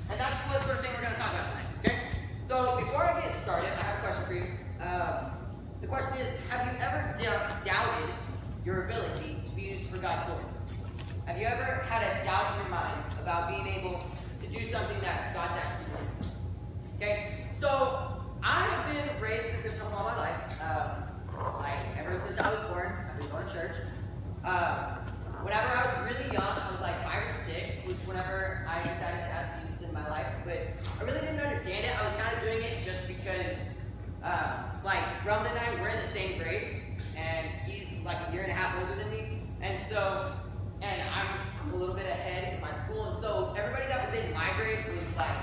And that's what sort of thing we're going to talk about tonight, okay? So before I get started, I have a question for you. The question is, have you ever doubted your ability to be used for God's glory? Have you ever had a doubt in your mind about being able to do something that God's asked you to do? Okay, so I have been raised in a Christian home all my life. Like ever since I was born, I've been going to church. Whenever I was really young, I was like 5 or 6, was whenever I decided to ask Jesus in my life. But I really didn't understand it. I was kind of doing it just because, like, Roman and I were in the same grade, and he's like a year and a half older than me. And I'm a little bit ahead in my school. And so everybody that was in my grade was like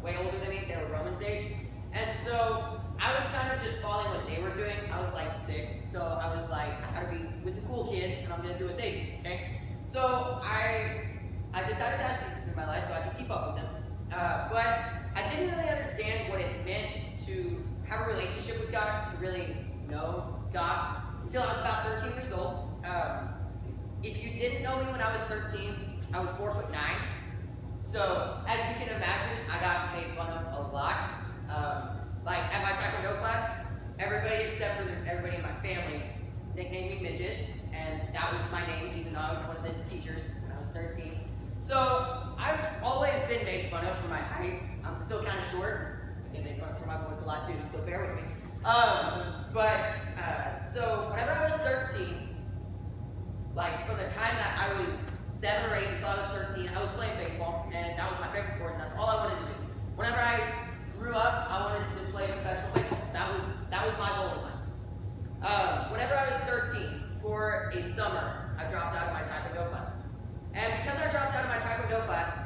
way older than me. They were Roman's age. And so I was kind of just following what they were doing. I was like 6, so I was like, I gotta be with the cool kids, and I'm gonna do what they do, okay? So I decided to ask Jesus in my life so I could keep up with them. But I didn't really understand what it meant to have a relationship with God, to really know God, until I was about 13 years old. If you didn't know me when I was 13, I was 4'9". So as you can imagine, I got made fun of a lot. Like at my Taekwondo class, everybody except for everybody in my family nicknamed me Midget, and that was my name, even though I was one of the teachers when I was 13. So I've always been made fun of for my height. I'm still kind of short. I get made fun of for my voice a lot too, so bear with me. So whenever I was 13, like from the time that I was 7 or 8 until I was 13, I was playing baseball, and that was my favorite sport, and that's all I wanted to do. Whenever I grew up, I wanted to play professional baseball. That was my goal in life. Whenever I was 13, for a summer, I dropped out of my Taekwondo class. And because I dropped out of my Taekwondo class,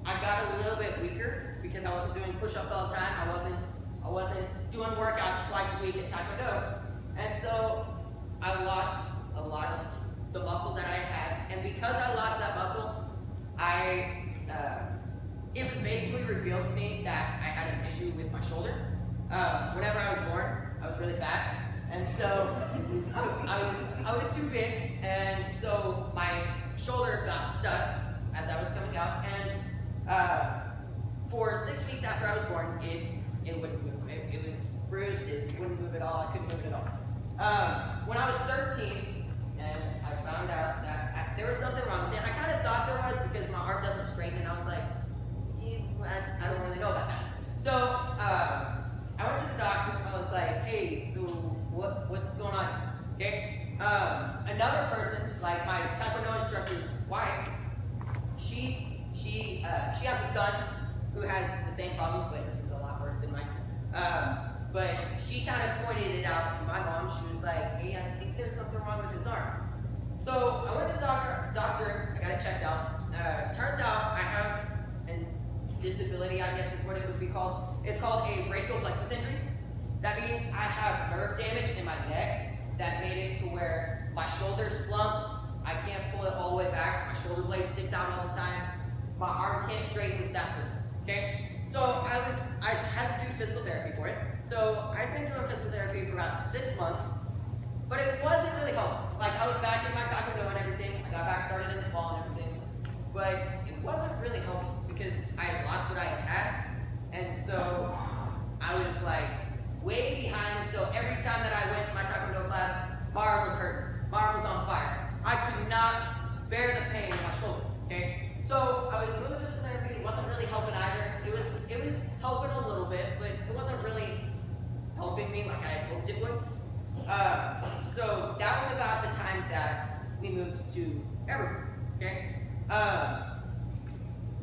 I got a little bit weaker because I wasn't doing push-ups all the time. I wasn't doing workouts twice a week at Taekwondo. And so I lost a lot of the muscle that I had. And because I lost that muscle, it was basically revealed to me that I had an issue with my shoulder. Whenever I was born, I was really fat, and so I was too big, and so my shoulder got stuck as I was coming out. And for 6 weeks after I was born, it wouldn't move. It was bruised. It wouldn't move at all. I couldn't move it at all. When I was 13, and I found out that there was something wrong with it. I kind of thought there was because my arm doesn't straighten, and I was like, I don't really know about that. So I went to the doctor. I was like, hey, so what's going on? Okay. Another person, like my Taekwondo instructor's wife, she has a son who has the same problem, but this is a lot worse than mine. But she kind of pointed it out to my mom. She was like, hey, I think there's something wrong with his arm. So I went to the doctor. I got it checked out. Turns out I have an disability, I guess is what it would be called. It's called a brachial plexus injury. That means I have nerve damage in my neck that made it to where my shoulder slumps. I can't pull it all the way back. My shoulder blade sticks out all the time. My arm can't straighten. That sort of thing. Okay. So I had to do physical therapy for it. So I've been doing physical therapy for about 6 months, but it wasn't really helping. Like I was back in my Taekwondo and everything. I got back started in the fall and everything, but it wasn't really helping because I had lost what I had, and so I was like way behind. And so every time that I went to my Taekwondo class, my arm was hurting. My arm was on fire. I could not bear the pain in my shoulder. Okay, so I was doing physical therapy. It wasn't really helping either. It was helping a little bit, but it wasn't really helping me like I had hoped it would. So that was about the time that we moved to Evergreen. Okay.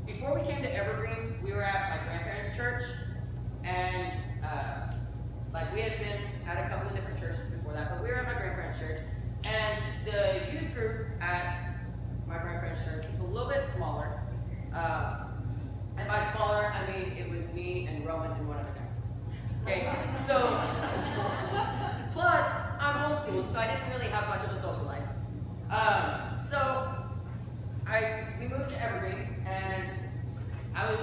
Before we came to Evergreen, we were at my grandparents' church, and like we had been at a couple of different churches before that, but we were at my grandparents' church, and the youth group at my grandparents' church was a little bit smaller. And by smaller, I mean it was me and Roman and one other guy. Okay, so plus I'm homeschooled, so I didn't really have much of a social life. So we moved to Evergreen, and I was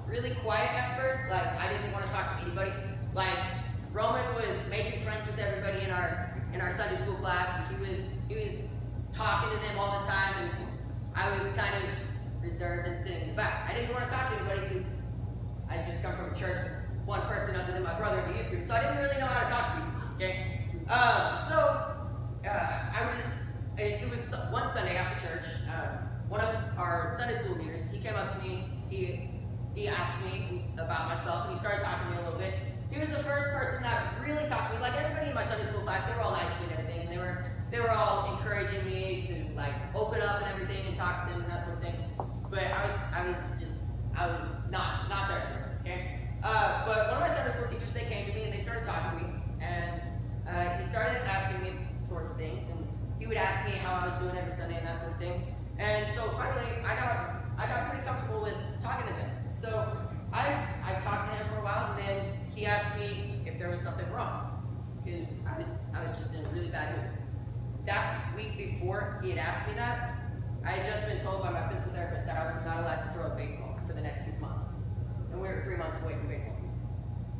really quiet at first. Like I didn't want to talk to anybody. Like Roman was making friends with everybody in our Sunday school class, and he was talking to them all the time, and I was kind of reserved and sitting in the back. I didn't want to talk to anybody because I just come from a church with one person other than my brother in the youth group, so I didn't really know how to talk to people. Okay, it was one Sunday after church. One of our Sunday school leaders, he came up to me. He asked me about myself, and he started talking to me a little bit. He was the first person that really talked to me. Like everybody in my Sunday school class, they were all nice to me and everything, and they were all encouraging me to like open up and everything and talk to them and that sort of thing. But I was not there for it. Okay. But one of my Sunday school teachers, they came to me and they started talking to me, and he started asking me sorts of things, and he would ask me how I was doing every Sunday and that sort of thing. And so finally, I got pretty comfortable with talking to him. So I talked to him for a while, and then he asked me if there was something wrong, because I was just in a really bad mood. That week before he had asked me that, I had just been told by my physical therapist that I was not allowed to throw a baseball for the next 6 months, and we were 3 months away from baseball season.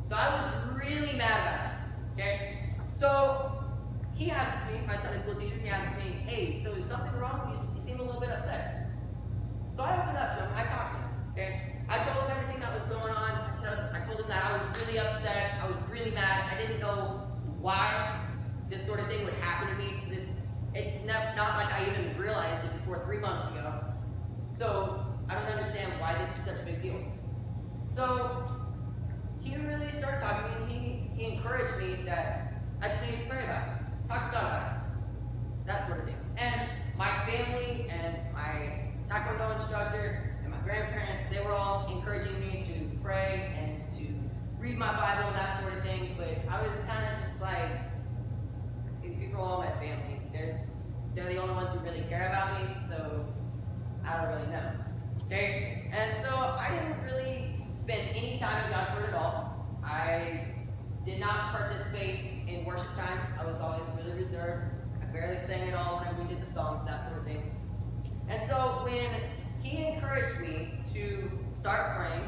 So I was really mad about that. Okay, so he asks me, my Sunday school teacher, he asks me, "Hey, so is something wrong? You seem a little bit upset." So I opened up to him. I talked to him. Okay, I told him everything that was going on. I told him that I was really upset. I was really mad. I didn't know why this sort of thing would happen to me, because it's not like I even realized it before 3 months ago. So I don't understand why this is such a big deal. So he really started talking to me, and he encouraged me that I just needed to pray about it, talk to God about it, that sort of thing. And my family and my Taekwondo instructor and my grandparents, they were all encouraging me to pray and to read my Bible and that sort of thing. But I was kind of just like, these people are all my family. They're the only ones who really care about me, so I don't really know. Okay? And so I didn't really spend any time in God's Word at all. I did not participate in worship time. I was always really reserved. I barely sang at all whenever we did the songs, that sort of thing. And so when he encouraged me to start praying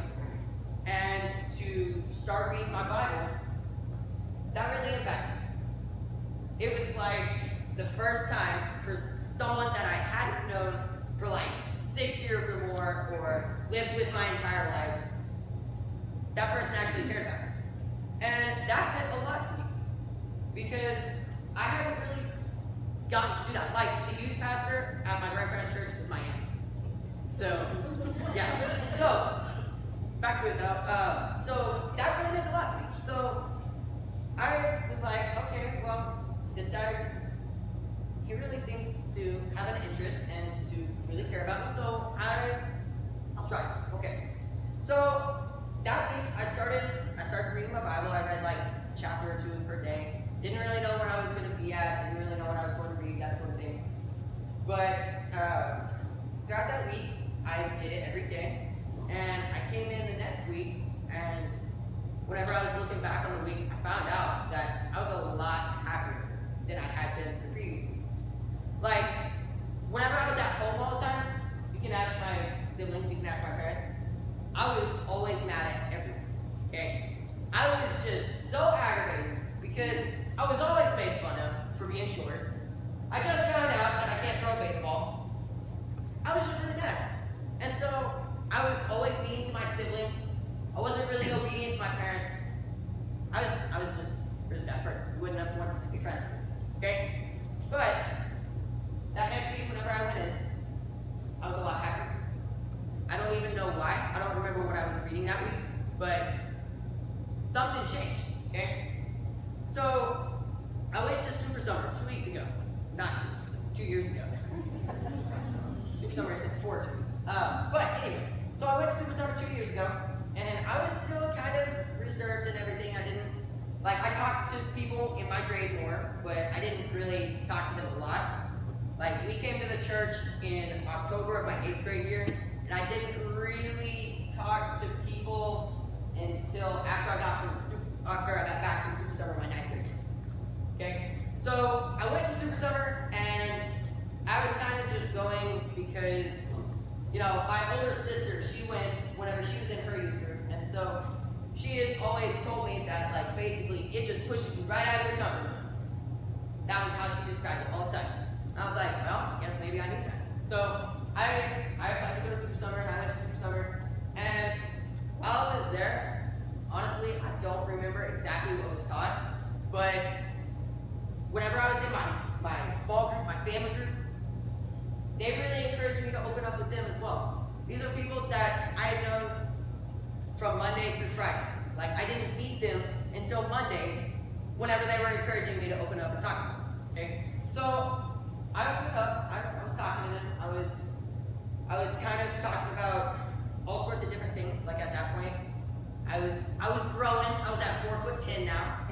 and to start reading my Bible, that really impacted me. It was like the first time for someone that I hadn't known for like 6 years or more, or lived with my entire life, that person actually cared about me. And that meant a lot to me, because I hadn't really gotten to do that. Like, the youth pastor at my grandparents' church was my aunt. So, yeah. So, back to it though. So, that really meant a lot to me. So, I was like, okay, well, this guy, he really seems to have an interest and to really care about me, so I'll try it. Okay. So, that week, I started reading my Bible. I read like a chapter or 2 per day. Didn't really know where I was going to be at. Didn't really know what I was going to read, that sort of thing. But throughout that week, I did it every day. And I came in the next week, and whenever I was looking back on the week, I found out that I was a lot happier than I had been the previous week. Like, whenever I was at home all the time, you can ask my siblings, you can ask my parents, I was always mad at everyone. Okay? I was just so aggravated because I was always made fun of for being short. I just found out that I can't throw a baseball. I was just really mad. And so I was always mean to my siblings. I wasn't really obedient to my parents. I was just a really bad person. We wouldn't have wanted to be friends with me. Okay? But that next week, whenever I went in, I was a lot happier. I don't even know why. I don't remember what I was reading that week, but something changed. Okay? So I went to Super Summer 2 weeks ago. Not 2 weeks ago, 2 years ago. Super Summer is like 2 weeks. But anyway, so I went to Super Summer 2 years ago, and I was still kind of reserved and everything. I talked to people in my grade more, but I didn't really talk to them a lot. Like, we came to the church in October of my 8th grade year, and I didn't really talk to people until after I got back from Super Summer my 9th grade. Okay? So I went to Super Summer, and I was kind of just going because, my older sister, she went whenever she was in her youth group, and so she had always told me that, basically, it just pushes you right out of your comfort zone. That was how she described it all the time. And I was like, well, I guess maybe I need that. So I applied to go to Super Summer. exactly what was taught, but whenever I was in my small group, my family group, they really encouraged me to open up with them as well. These are people that I had known from Monday through Friday. Like, I didn't meet them until Monday, whenever they were encouraging me to open up and talk to them. Okay? So I opened up, I was talking to them, I was kind of talking about all sorts of different things. Like, at that point, I was growing. I was at 4'10" now.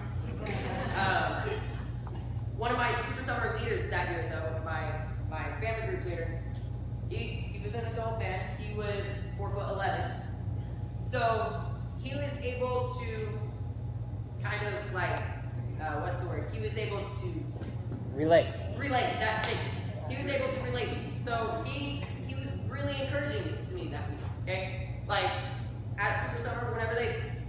One of my Super Summer leaders that year, though, my family group leader, he was an adult man. He was 4'11". So he was able to kind of like, what's the word? He was able to relate that thing. He was able to relate. So he was really encouraging to me that week. Okay, like at Super Summer, whenever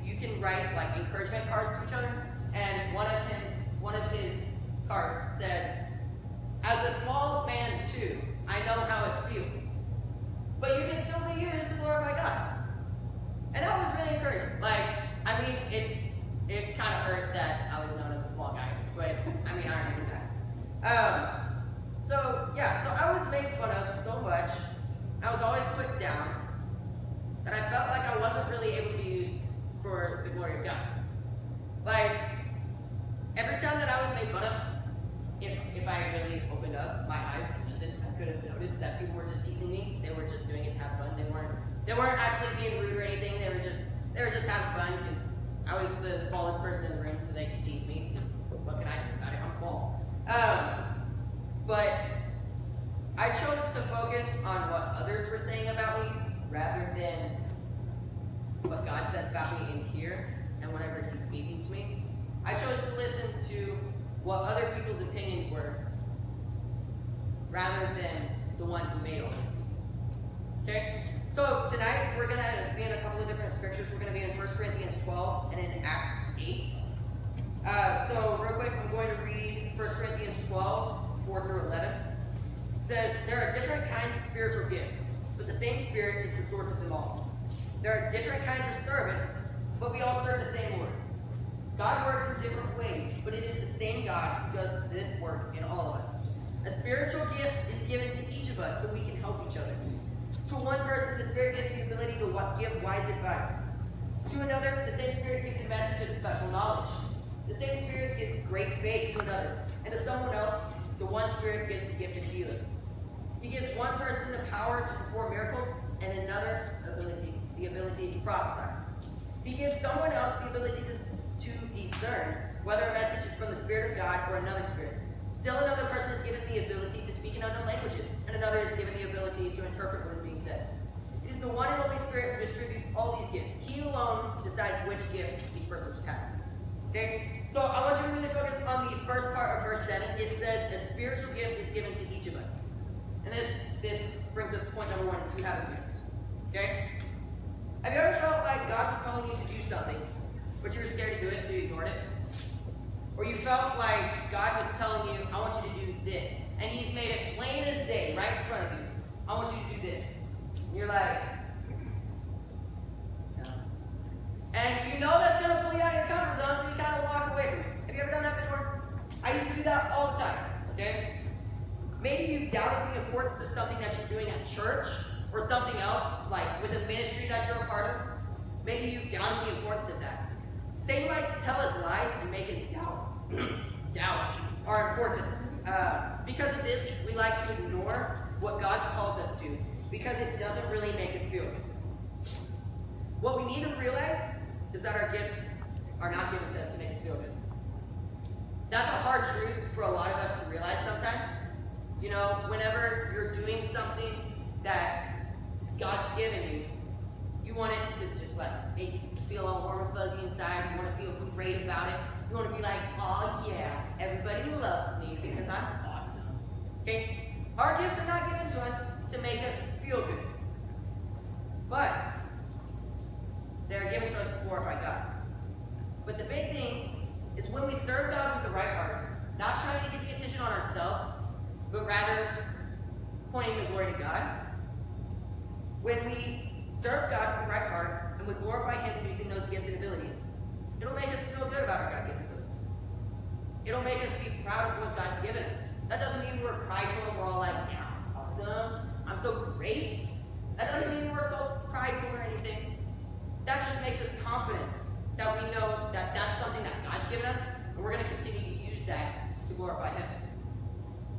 you can write like encouragement cards to each other, and one of his cards said, "As a small man too, I know how it feels, but you can still be used to glorify God." And that was really encouraging. Like, I mean, it kind of hurt that I was known as a small guy, but I mean, I already knew that. So I was made fun of so much. I was always put down that I felt like I wasn't really able to be used for the glory of God. Like, every time that I was made fun of, if I really opened up my eyes and listened, I could have noticed that people were just teasing me. They were just doing it to have fun. They weren't actually being rude or anything. They were just having fun because I was the smallest person in the room, so they could tease me. Because what can I do about it? I'm small. But I chose to focus on what others were saying about me rather than what God says about me in here and whenever He's speaking to me. I chose to listen to what other people's opinions were rather than the one who made all this. Okay? So tonight we're going to be in a couple of different scriptures. We're going to be in 1 Corinthians 12 and in Acts 8. So real quick, I'm going to read 1 Corinthians 12, 4 through 11. It says, "There are different kinds of spiritual gifts, but the same Spirit is the source of them all. There are different kinds of service, but we all serve the same Lord. God works in different ways, but it is the same God who does this work in all of us. A spiritual gift is given to each of us so we can help each other. To one person, the Spirit gives the ability to give wise advice. To another, the same Spirit gives a message of special knowledge. The same Spirit gives great faith to another, and to someone else, the one Spirit gives the gift of healing. He gives one person the power to perform miracles, and another the ability to prophesy. He gives someone else the ability to discern whether a message is from the Spirit of God or another spirit. Still another person is given the ability to speak in unknown languages, and another is given the ability to interpret what is being said. It is the one and Holy Spirit who distributes all these gifts. He alone decides which gift each person should have." Okay? So I want you to really focus on the first part of verse 7. It says, "A spiritual gift is given to each of us." And this brings us to point number 1, is you have a gift. Okay? Have you ever felt like God was calling you to do something, but you were scared to do it, so you ignored it? Or you felt like God was telling you, "I want you to do this," and He's made it plain as day, right in front of you. "I want you to do this." And you're like, no. And you know that's going to pull you out of your comfort zone, so you kind of walk away from it. Have you ever done that before? I used to do that all the time, okay? Maybe you've doubted the importance of something that you're doing at church, or something else, like with a ministry that you're a part of. Maybe you've doubted the importance of that. Satan likes to tell us lies and make us doubt our importance. Because of this, we like to ignore what God calls us to, because it doesn't really make us feel good. What we need to realize is that our gifts are not given to us to make us feel good. That's a hard truth for a lot of us to realize sometimes. You know, whenever you're doing something that God's given you, you want it to just like make you feel all warm and fuzzy inside. You want to feel great about it. You want to be like, "Oh yeah, everybody loves me because I'm awesome." Okay? Our gifts are not given to us to make us feel good, but they're given to us to glorify God. But the big thing is when we serve God with the right heart, not trying to get the attention on ourselves, but rather pointing the glory to God. When we serve God with the right heart and we glorify Him using those gifts and abilities, It'll make us feel good about our God-given abilities. It'll make us be proud of what God's given us. That doesn't mean we're prideful and we're all like, yeah, awesome, I'm so great. That doesn't mean we're so prideful or anything. That just makes us confident that we know that that's something that God's given us, and we're going to continue to use that to glorify Him.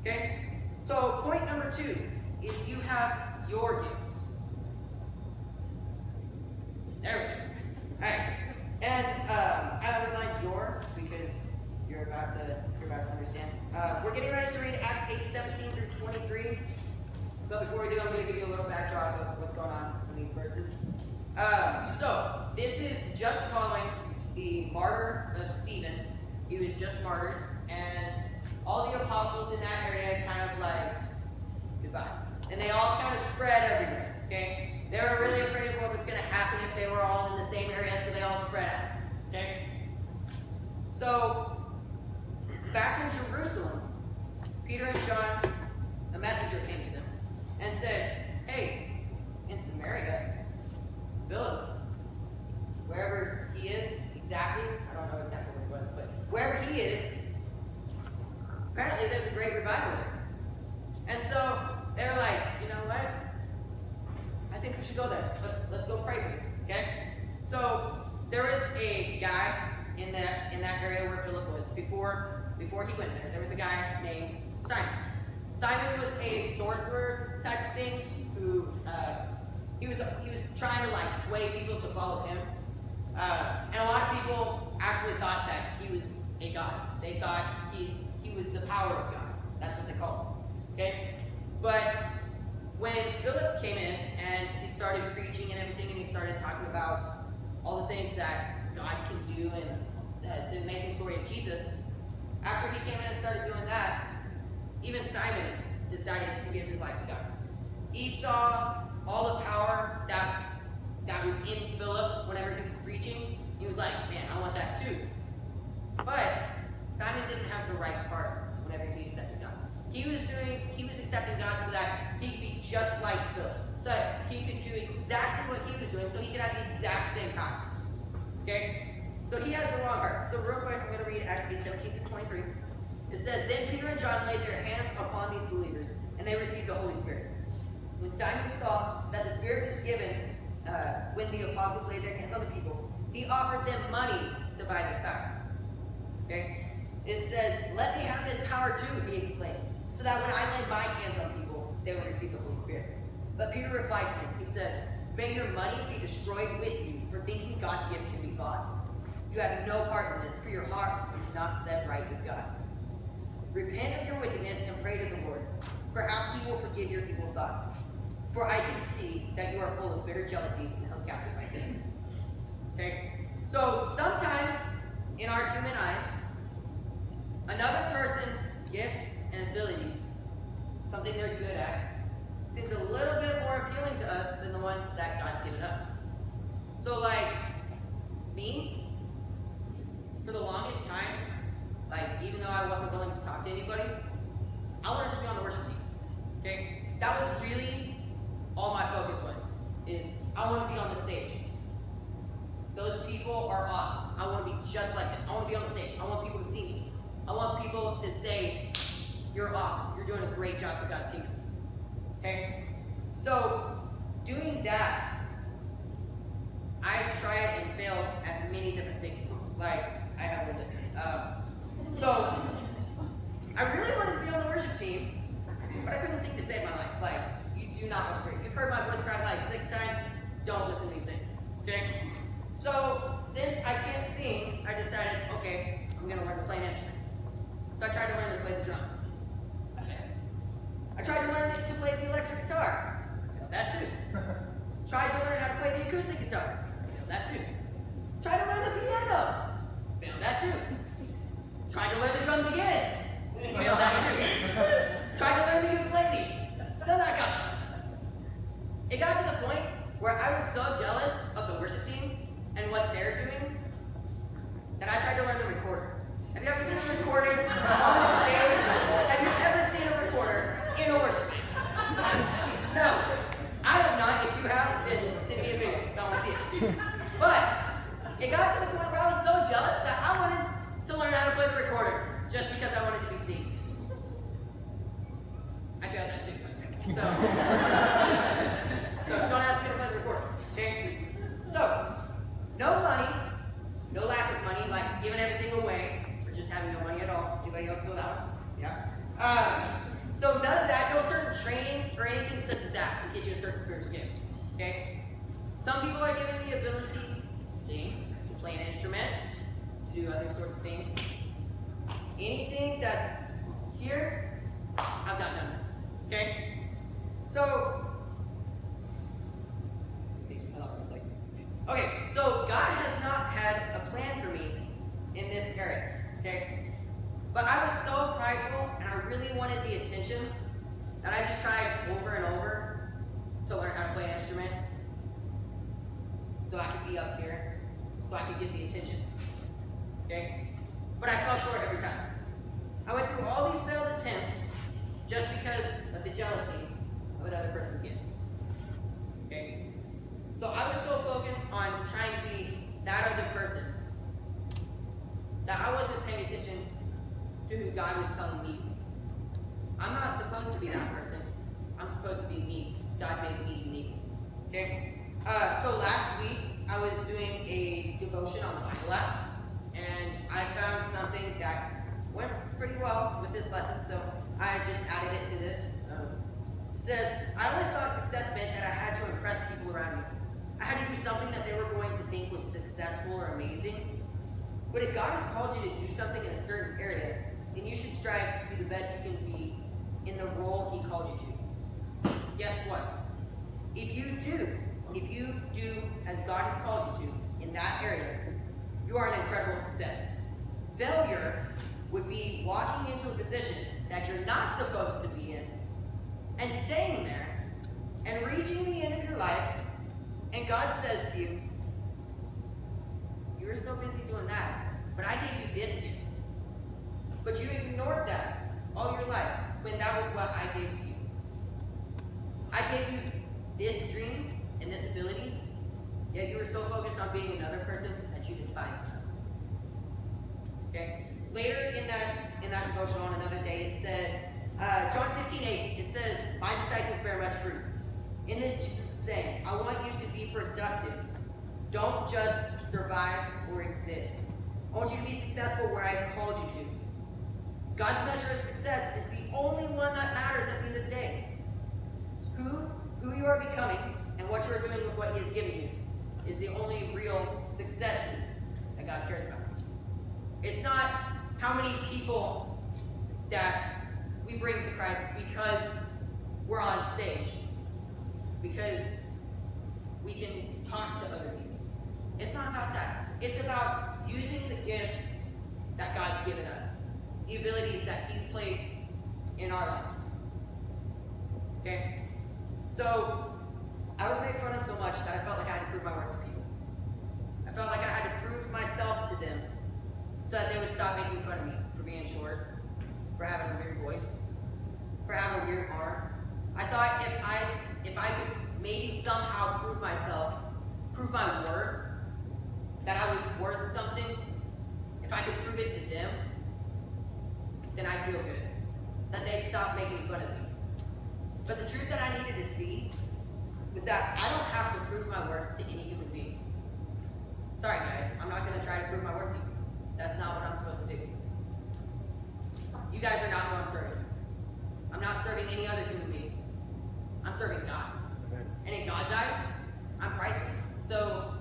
Okay? So, point number 2 is you have your gift. There we go. Alright. And I underlined your because you're about to understand. We're getting ready to read Acts 8:17 through 23. But before we do, I'm going to give you a little backdrop of what's going on in these verses. So, this is just following the martyr of Stephen. He was just martyred, and all the apostles in that area kind of like, goodbye. And they all kind of spread everywhere, okay? They were really afraid of what was going to happen if they were all in the same area, so they all spread out, okay? So, back in Jerusalem, Peter and John, a messenger came to them and said, hey, in Samaria, Philip, wherever he is exactly, I don't know exactly where he was, but wherever he is, apparently there's a great revival there. And so they were like, you know what? I think we should go there. Let's go pray for him, okay? So there was a guy in that area where Philip was. Before he went there was a guy named Simon. Simon was a sorcerer type of thing who he was trying to like sway people to follow him. And a lot of people actually thought that he was a god. They thought he was the power of God. That's what they called him. Okay? But when Philip came in and he started preaching and everything, and he started talking about all the things that God can do and the amazing story of Jesus, after he came in and started doing that, even Simon decided to give his life to God. He saw all the power that was in Philip whenever he was preaching. He was like, man, I want that too. But Simon didn't have the right heart whenever he accepted God. He was accepting God so that he could be just like Philip. So that he could do exactly what he was doing, so he could have the exact same power. Okay? So he had the wrong heart. So real quick, I'm going to read Acts 8:17-23. It says, then Peter and John laid their hands upon these believers, and they received the Holy Spirit. When Simon saw that the Spirit was given when the apostles laid their hands on the people, he offered them money to buy this power. Okay? It says, let me have this power too, he exclaimed, so that when I lay my hands on people, they will receive the Holy Spirit. But Peter replied to him, he said, may your money be destroyed with you for thinking God's gift can be bought. You have no part in this, for your heart is not set right with God. Repent of your wickedness and pray to the Lord. Perhaps he will forgive your evil thoughts. For I can see that you are full of bitter jealousy and held captive by sin. Okay? So sometimes, in our human eyes, another person's gifts and abilities, something they're good at, seems a little bit more appealing to us than the ones that God's given us. So like, me, for the longest time, like, even though I wasn't willing to talk to anybody, I wanted to be on the worship team. Okay? That was really all my focus was, is I want to be on the stage. Those people are awesome. I want to be just like them. I want to be on the stage. I want people to see me. I want people to say, you're awesome. You're doing a great job for God's kingdom. Okay? So, doing that, I tried and failed at many different things. Like, I have a list. So, I really wanted to be on the worship team, but I couldn't sing to save my life. Like, you do not want to hear. You've heard my voice crack like 6 times. Don't listen to me sing. Okay? So, since I can't sing, I decided, okay, I'm going to learn to play an instrument. So I tried to learn to play the drums. I failed. I tried to learn to play the electric guitar. I failed that too. Tried to learn how to play the acoustic guitar. I failed that too. Tried to learn the piano. Failed that too. Tried to learn the drums again. Failed that too. Tried to learn the ukulele. Still not got it. It got to the point where I was so jealous of the worship team and what they're doing that I tried to learn the recorder. Have you ever seen a recording on the stage? Have you ever seen a recorder in a worship band? No. I have not. If you have, then send me a video. I want to see it. But it got to the point where I was so jealous ability to sing, to play an instrument, to do other sorts of things. Anything that's here, I've not done it. Okay? So, okay, so God has not had a plan for me in this area. Okay? But I was so prideful and I really wanted the attention that I just tried over and over to learn how to play an instrument so I could be up here, so I could get the attention. Okay? But I fell short every time. I went through all these failed attempts just because of the jealousy of another person's gift. Okay? So I was so focused on trying to be that other person that I wasn't paying attention to who God was telling me. I'm not supposed to be that person. I'm supposed to be me. God made me unique. Okay? So last week, I was doing a devotion on the Bible app, and I found something that went pretty well with this lesson, so I just added it to this. It says, I always thought success meant that I had to impress people around me. I had to do something that they were going to think was successful or amazing. But if God has called you to do something in a certain area, then you should strive to be the best you can be in the role He called you to. Guess what? If you do as God has called you to in that area, you are an incredible success. Failure would be walking into a position that you're not supposed to be in and staying there and reaching the end of your life, and God says to you, you were so busy doing that, but I gave you this gift. But you ignored that all your life when that was what I gave to you. I gave you this dream and this ability, yet you were so focused on being another person that you despised them. Okay? Later in that devotion on another day, it said, John 15:8, it says, my disciples bear much fruit. In this, Jesus is saying, I want you to be productive. Don't just survive or exist. I want you to be successful where I've called you to. God's measure of success is the only one that matters at the end of the day. Who you are becoming and what you are doing with what He has given you is the only real successes that God cares about. It's not how many people that we bring to Christ because we're on stage, because we can talk to other people. It's not about that. It's about using the gifts that God's given us, the abilities that He's placed in our lives. Okay? So, I was made fun of so much that I felt like I had to prove my worth to people. I felt like I had to prove myself to them so that they would stop making fun of me for being short, for having a weird voice, for having a weird arm. I thought if I could maybe somehow prove myself, prove my worth, that I was worth something, if I could prove it to them, then I'd feel good. That they'd stop making fun of me. But the truth that I needed to see was that I don't have to prove my worth to any human being. Sorry guys, I'm not going to try to prove my worth to you. That's not what I'm supposed to do. You guys are not who I'm serving. I'm not serving any other human being. I'm serving God. And in God's eyes, I'm priceless. So,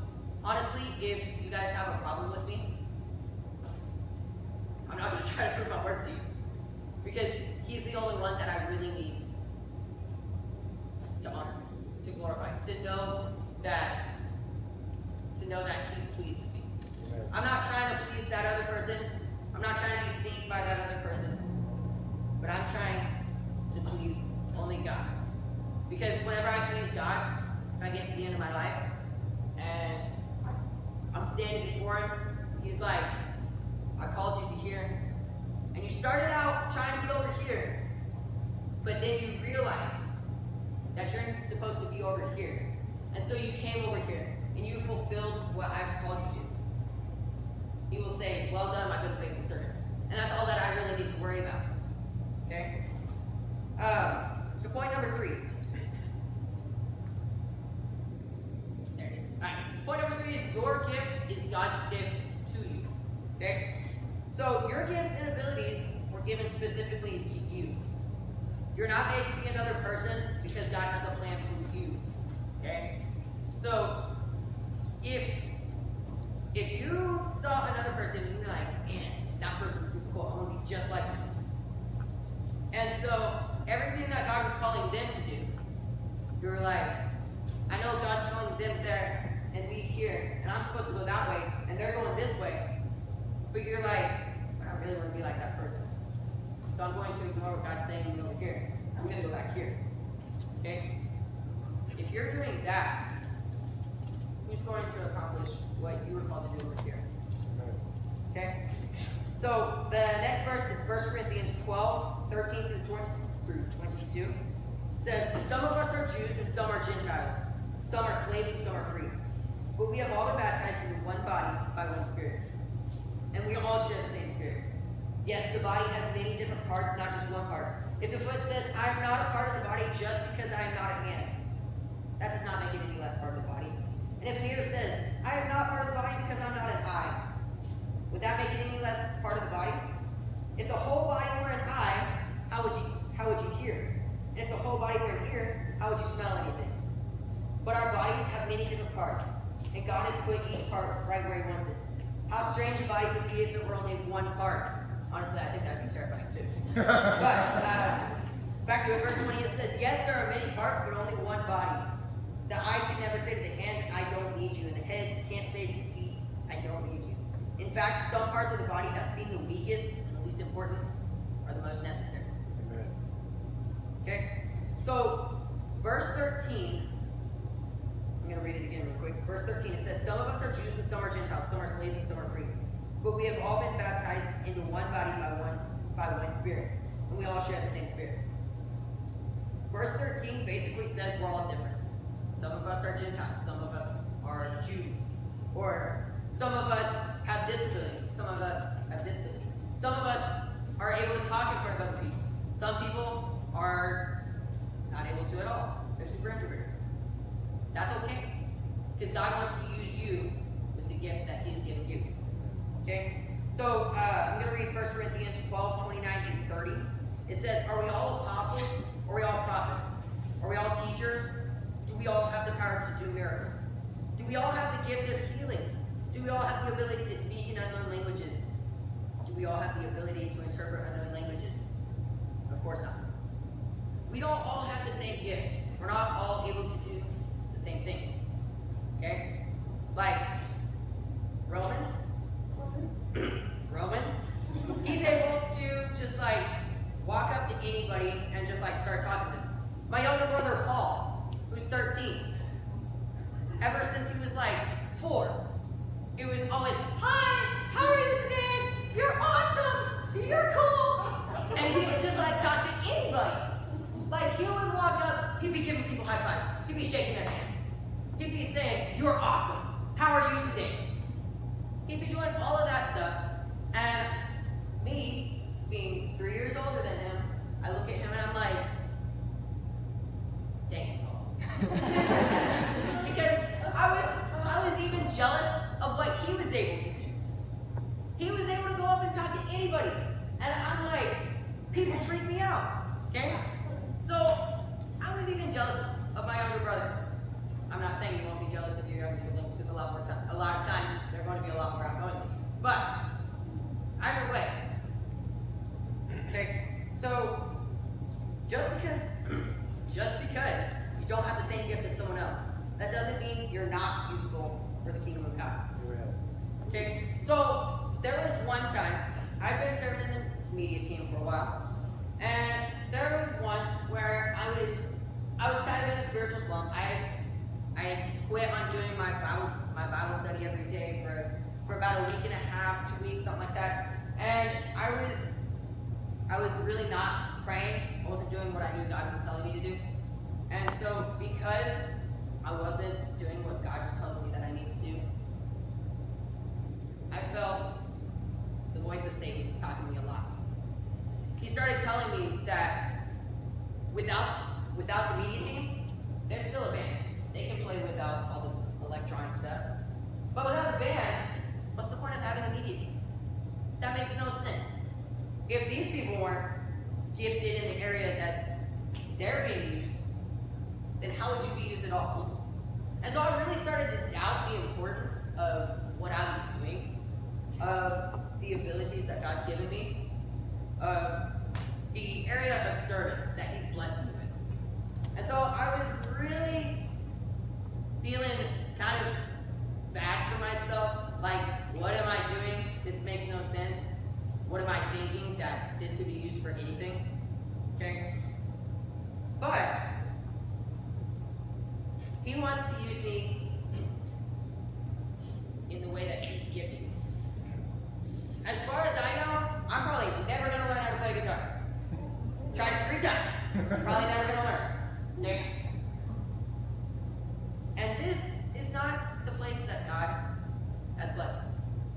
honestly, if you guys have a problem with me, I'm not going to try to prove my worth to you. Because He's the only one that I really need to honor, to glorify, to know that He's pleased with me. I'm not trying to please that other person. I'm not trying to be seen by that other person. But I'm trying to please only God. Because whenever I please God, if I get to the end of my life and I'm standing before Him, He's like, I called you to here. And you started out trying to be over here, but then you realized that you're supposed to be over here. And so you came over here, and you fulfilled what I've called you to. He will say, well done, my good and faithful servant. And that's all that I really need to worry about. Okay? So point number 3. There it is. All right. Point number 3 is your gift is God's gift to you. Okay? So your gifts and abilities were given specifically to you. You're not made to be another person because God has a plan for you. Okay? So if you saw another person and you're like, man, that person's super cool, I want to be just like them. And so everything that God was calling them to do, you were like, I know God's calling them there and me here, and I'm supposed to go that way, and they're going this way. But you're like, but I really want to be like that person. So I'm going to ignore what God's saying to me over here. I'm going to go back here. Okay? If you're doing that, who's going to accomplish what you were called to do over here? Okay? So the next verse is 1 Corinthians 12, 13 through 22. It says, some of us are Jews and some are Gentiles. Some are slaves and some are free. But we have all been baptized into one body by one Spirit. And we all share the same Spirit. Yes, the body has many different parts, not just one part. If the foot says, I am not a part of the body just because I am not a hand, that does not make it any less part of the body. And if an ear says, I am not part of the body because I'm not an eye, would that make it any less part of the body? If the whole body were an eye, how would you hear? And if the whole body were an ear, how would you smell anything? But our bodies have many different parts, and God has put each part right where He wants it. How strange a body would be if it were only one part. Honestly, I think that'd be terrifying too. But back to it, verse 20, it says, yes, there are many parts, but only one body. The eye can never say to the hand, I don't need you. And the head can't say to the feet, I don't need you. In fact, some parts of the body that seem the weakest and the least important are the most necessary. Amen. Okay? So, verse 13, I'm going to read it again real quick. Verse 13, it says, some of us are Jews and some are Gentiles, some are slaves and some are free. But we have all been baptized into one body by one Spirit, and we all share the same Spirit. Verse 13 basically says we're all different. Some of us are Gentiles, some of us are Jews, or some of us have disability, some of us have disability. Some of us are able to talk in front of other people. Some people are not able to at all. They're super introverted. That's okay, because God wants to use you with the gift that He's given you. Okay? So, I'm going to read 1 Corinthians 12, 29 through 30. It says, are we all apostles? Are we all prophets? Are we all teachers? Do we all have the power to do miracles? Do we all have the gift of healing? Do we all have the ability to speak in unknown languages? Do we all have the ability to interpret unknown languages? Of course not. We don't all have the same gift. We're not all able to do the same thing. Okay? Like, Roman, he's able to just like walk up to anybody and just like start talking to them. My younger brother Paul, who's 13, ever since he was like 4, it was always, hi, how are you today? You're awesome, you're cool. And he would just like talk to anybody. Like he would walk up, he'd be giving people high fives, he'd be shaking their hands. He'd be saying, you're awesome, how are you today? He'd be doing all of that stuff, and me, being 3 years older than him, I look at him and I'm like, dang it, Paul. Because I was even jealous of what he was able to do. He was able to go up and talk to anybody, and I'm like, people freak me out, okay? So, I was even jealous of my younger brother. I'm not saying you won't be jealous of your younger siblings, because a lot of times they're going to be a lot more outgoing than you. But either way, okay. So just because you don't have the same gift as someone else, that doesn't mean you're not useful for the kingdom of God. Okay. So there was one time I've been serving in the media team for a while, and there was once where I was kind of in a spiritual slump. I quit on doing my Bible study every day for about a week and a half, 2 weeks, something like that. And I was really not praying. I wasn't doing what I knew God was telling me to do. And so because I wasn't doing what God tells me that I need to do, I felt the voice of Satan talking to me a lot. He started telling me that without the media team, there's still a band. They can play without all the electronic stuff. But without the band, what's the point of having a media team? That makes no sense. If these people weren't gifted in the area that they're being used, then how would you be used at all? And so I really started to doubt the importance of what I was doing, of the abilities that God's given me, of the area of service that He's blessed me with. And so I was really feeling kind of bad for myself. Like, what am I doing? This makes no sense. What am I thinking that this could be used for anything? Okay? But He wants to use me in the way that He's gifted me. As far as I know, I'm probably never going to learn how to play guitar. Tried it 3 times. Probably never going to learn. Okay? And this is not the place that God has blessed me.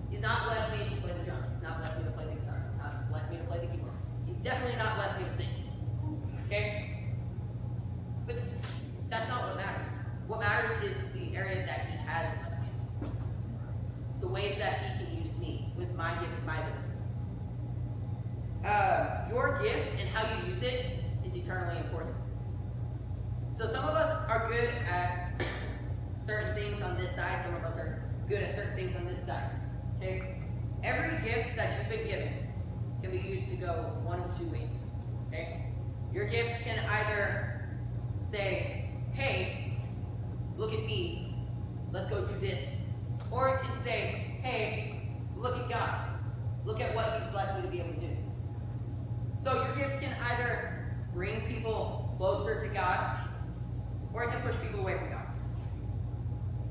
He's not blessed me to play the drums. He's not blessed me to play the guitar. He's not blessed me to play the keyboard. He's definitely not blessed me to sing. Okay? But that's not what matters. What matters is the area that He has blessed me in. The ways that He can use me with my gifts and my abilities. Your gift and how you use it is eternally important. So some of us are good at certain things on this side. Some of us are good at certain things on this side. Okay? Every gift that you've been given can be used to go one of 2 ways. Okay? Your gift can either say, hey, look at me, let's go do this. Or it can say, hey, look at God. Look at what He's blessed me to be able to do. So your gift can either bring people closer to God, or it can push people away from God.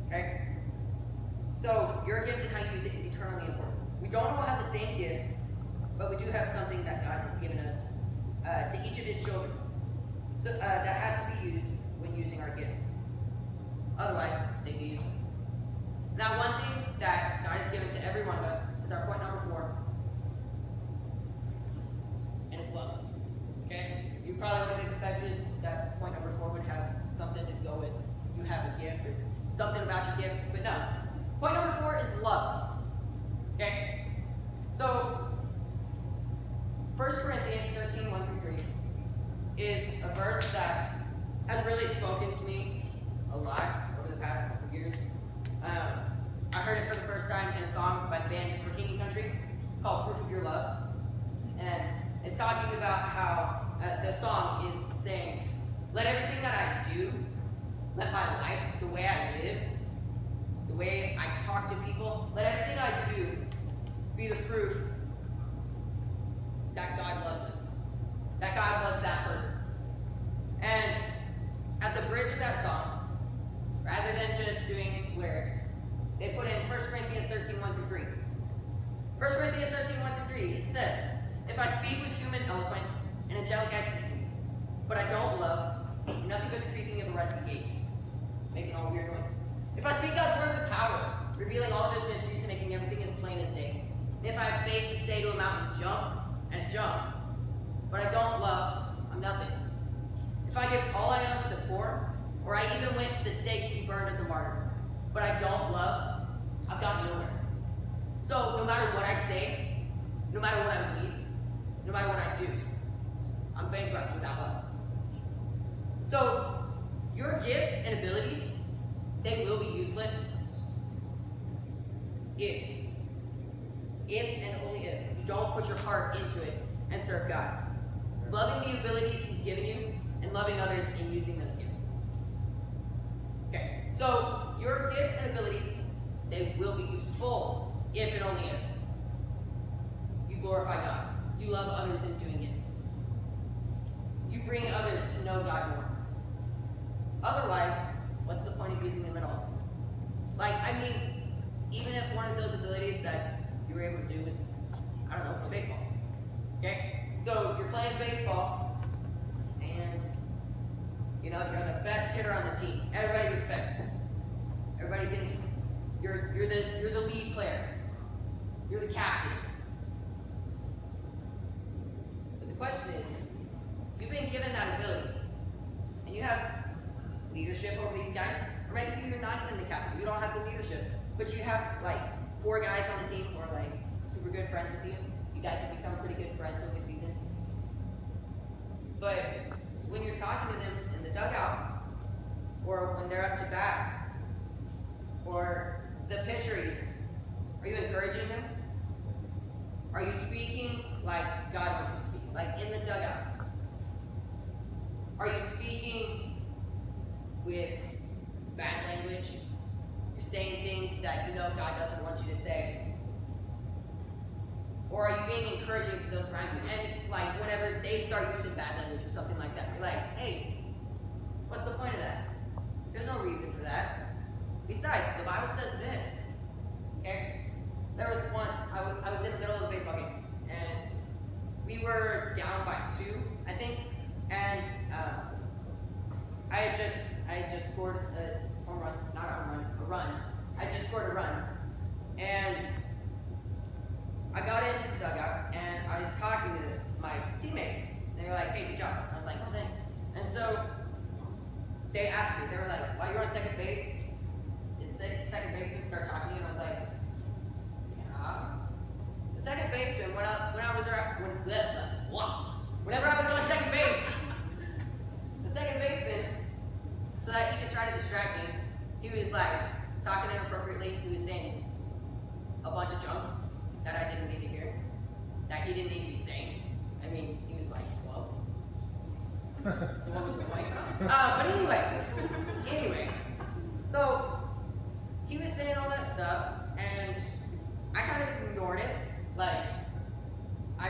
Okay? So your gift and how you use it is eternally important. We don't all have the same gifts, but we do have something that God has given us to each of His children. So that has to be used when using our gifts. Otherwise, they'd be useless. Now, one thing that God has given to every one of us is our point number 4, and it's love. Okay? You probably would have expected that point number 4 would have something to go with you have a gift or something about your gift, but no. Point number 4 is love. Okay? So, 1 Corinthians 13, 1-3 is a verse that has really spoken to me a lot over the past couple of years. I heard it for the first time in a song by the band For King and Country. It's called Proof of Your Love. And it's talking about how the song is saying, let everything that I do, let my life, the way I live, the way I talk to people, let everything I do be the proof that God loves us. That God loves that person. And at the bridge of that song, rather than just doing lyrics, they put in 1 Corinthians 13, 1-3. 1 Corinthians 13, 1-3, it says, if I speak with human eloquence and angelic ecstasy, but I don't love, nothing but the creaking of a rusty gate, making all weird noises. If I speak God's word with power, revealing all of His mysteries and making everything as plain as day, and if I have faith to say to a mountain, jump, and it jumps, but I don't love, I'm nothing. If I give all I own to the poor, or I even went to the stake to be burned as a martyr, but I don't love, I've got nowhere. So no matter what I say, no matter what I believe, no matter what I do, I'm bankrupt without love. So your gifts and abilities, they will be useless if and only if you don't put your heart into it and serve God. Loving the abilities He's given you and loving others and using those gifts. Okay, so your gifts and abilities, they will be useful if and only if you glorify God. You love others in doing it. You bring others to know God more. Otherwise, what's the point of using them at all? Like, I mean, even if one of those abilities that you were able to do was, I don't know, play baseball. Okay? So you're playing baseball, and you know, you're the best hitter on the team. Everybody respects you. Everybody thinks you're the lead player. You're the captain. But the question is, you've been given that ability, and you have leadership over these guys, or maybe you're not even the captain. You don't have the leadership, but you have like 4 guys on the team who are like super good friends with you. You guys have become pretty good friends over the season. But when you're talking to them in the dugout, or when they're up to bat, or the pitcher eater, are you encouraging them? Are you speaking like God wants you to speak, like in the dugout? Are you speaking with bad language? You're saying things that you know God doesn't want you to say? Or are you being encouraging to those around you? And like whenever they start using bad language or something like that, you're like, hey, what's the point of that? There's no reason for that. Besides, the Bible says this. Okay? There was once, I was in the middle of a baseball game, and we were down by 2, I think, and I had just scored a home run, not a home run, a run. I just scored a run, and I got into the dugout, and I was talking to my teammates. They were like, hey, good job. I was like, oh, thanks. And so they asked me, they were like, while you're on second base, did the second baseman start talking to you? And I was like, yeah. The second baseman, whenever I was on second base, the second baseman, so that he could try to distract me, he was like talking inappropriately. He was saying a bunch of junk that I didn't need to hear, that he didn't need to be saying. I mean, he was like 12. So what was the point? But anyway, so he was saying all that stuff, and I kind of ignored it. Like, I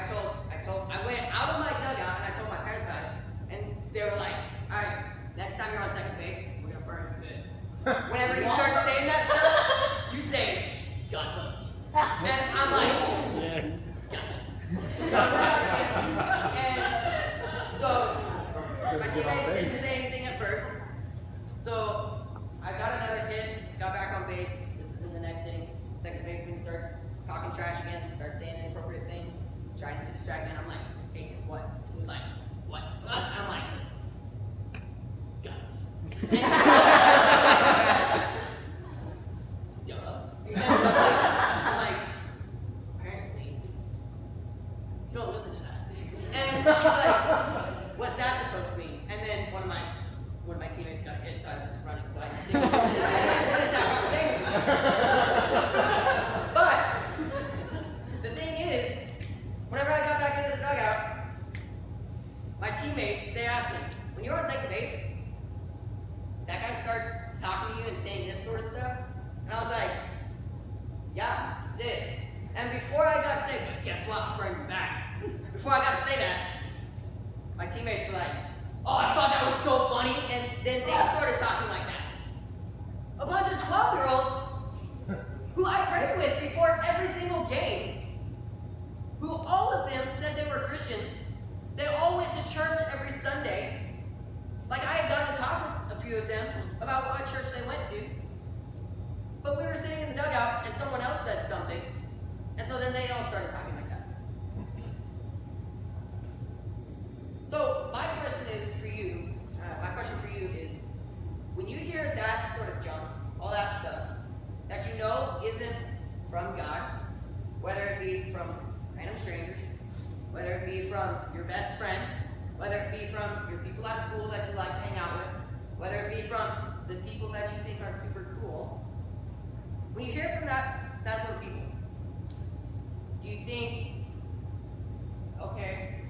went out of my dugout and I told my parents about it, and they were like, all right, next time you're on second base, we're gonna burn you good. Whenever you start saying that stuff, you say, God loves you. And I'm like, yes. Gotcha. And so my teammates didn't say anything at first. So I got another hit, got back on base. This is in the next inning. Second baseman starts talking trash again, starts saying inappropriate things, trying to distract me. And I'm like, hey, guess what? He was like, what? And I'm like, God knows. I'm like, apparently, you don't listen to that. And he's like, what's that supposed to mean? And then one of my teammates got hit, so I was running, so I didn't finish that conversation. But the thing is, whenever I got back into the dugout, my teammates, they asked me, when you're on second base, that guy start talking to you and saying this sort of stuff? And I was like, yeah, he did. And before I got to say, but guess what, I'm bringing you back. Before I got to say that, my teammates were like, oh, I thought that was so funny. And then they started talking like that. A bunch of 12-year-olds who I prayed with before every single game, who all of them said they were Christians. They all went to church every Sunday. Like I had gotten to talk with a few of them about what church they went to. But we were sitting in the dugout and someone else said something. And so then they all started talking like that. So my question for you is, when you hear that sort of junk, all that stuff, that you know isn't from God, whether it be from random strangers, whether it be from your best friend, whether it be from your people at school that you like to hang out with, whether it be from the people that you think are super cool, when you hear from that sort of people, do you think, okay,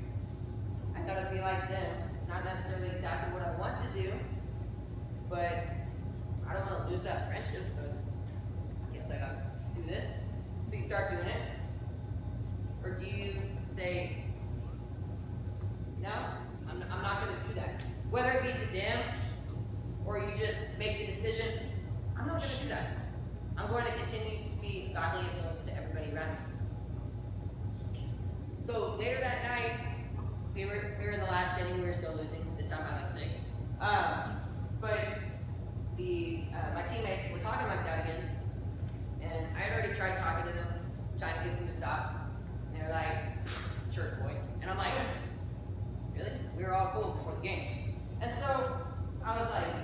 I gotta be like them, not necessarily exactly what I want to do, but I don't want to lose that friendship, so I guess I gotta do this. So you start doing it, or do you say, no, I'm not gonna do that. Whether it be to them, or you just make the decision, I'm not gonna do that. I'm going to continue to be a godly influence to everybody around me. So later that night, we were in the last inning. We were still losing, this time by like 6. But my teammates were talking like that again, and I had already tried talking to them, trying to get them to stop. And they're like, church boy. And I'm like, really? We were all cool before the game. And so I was like,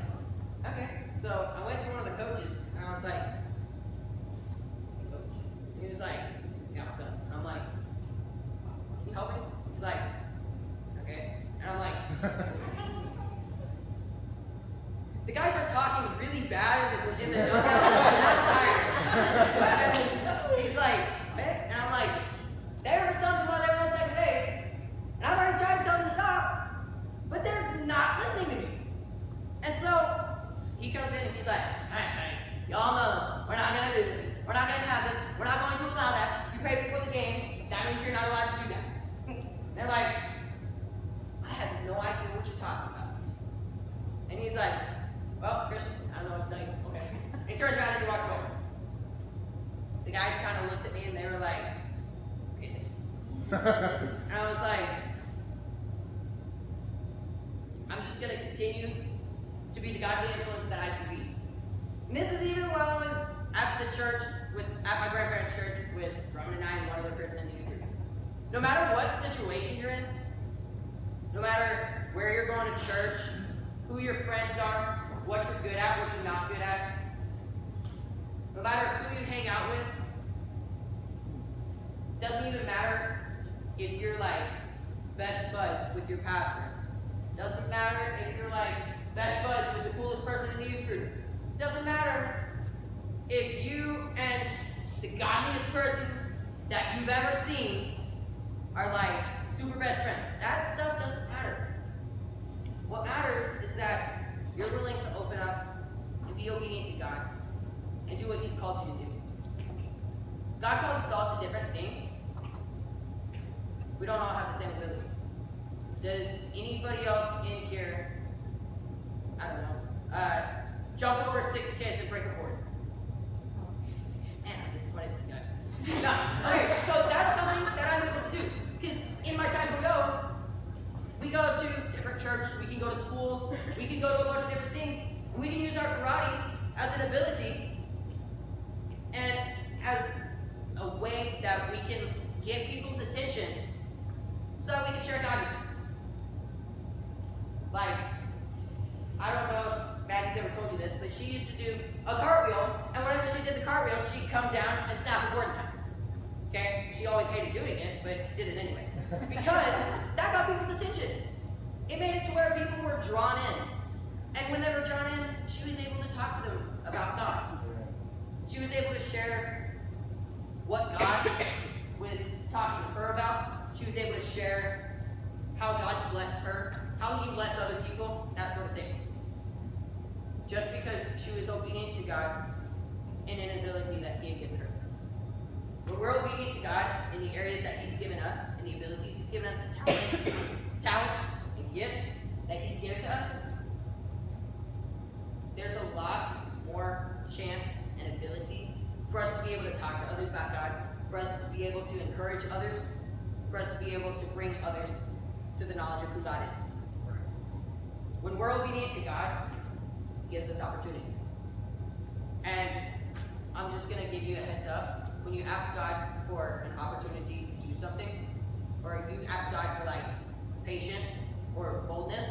okay. So I went to one of the coaches, and I was like, hey, coach. And he was like, yeah, what's up? And I'm like, can you help me? He's like, okay. And I'm like, the guys are talking really bad in the dugout. going to have this. We're not going to allow that. You pray before the game. That means you're not allowed to do that. They're like, I have no idea what you're talking about. And he's like, well, Christian, I don't know what to tell you. Okay. And he turns around and he walks away. The guys kind of looked at me and they were like, really? And I was like, I'm just going to continue to be the godly influence that I can be. And this is even while I was at the church, at my grandparents' church with Roman and I and one other person in the youth group. No matter what situation you're in, no matter where you're going to church, who your friends are, what you're good at, what you're not good at, no matter who you hang out with, doesn't even matter if you're like best buds with your pastor. Doesn't matter if you're like best buds with the coolest person in the youth group. Doesn't matter if you and the godliest person that you've ever seen are like super best friends. That stuff doesn't matter. What matters is that you're willing to open up and be obedient to God and do what He's called you to do. God calls us all to different things. We don't all have the same ability. Does anybody else in here, I don't know, jump over 6 kids and break a board? Man, I'm disappointed in you guys. No, okay, so that's something that I'm able to do. Because in my Taekwondo, we go to different churches, we can go to schools, we can go to a bunch of different things, and we can use our karate as an ability and as a way that we can get people's attention so that we can share God with them. Like, I don't know if Maggie's ever told you this, but she used to do a cartwheel, and whenever she did the cartwheel, she'd come down and snap a board in half. Okay? She always hated doing it, but she did it anyway. Because that got people's attention. It made it to where people were drawn in. And when they were drawn in, she was able to talk to them about God. She was able to share what God was talking to her about. She was able to share how God's blessed her, how He blessed other people, that sort of thing. Just because she was obedient to God in an ability that He had given her. When we're obedient to God in the areas that He's given us, and the abilities He's given us, the talents and gifts that He's given to us, there's a lot more chance and ability for us to be able to talk to others about God, for us to be able to encourage others, for us to be able to bring others to the knowledge of who God is. When we're obedient to God, He gives us opportunities. And I'm just going to give you a heads up. When you ask God for an opportunity to do something, or you ask God for like patience or boldness,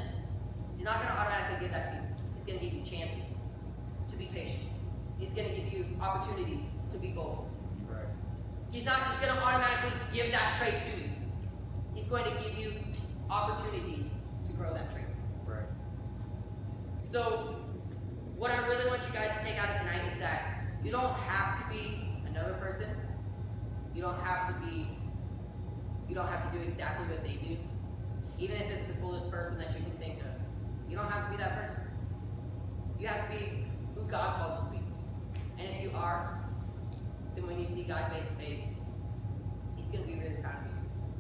He's not going to automatically give that to you. He's going to give you chances to be patient. He's going to give you opportunities to be bold. Right. He's not just going to automatically give that trait to you. He's going to give you opportunities to grow that trait. Right. So, what I really want you guys to take out of tonight is that you don't have to be another person. You don't have to do exactly what they do. Even if it's the coolest person that you can think of. You don't have to be that person. You have to be who God calls you to be. And if you are, then when you see God face to face, He's going to be really proud of you.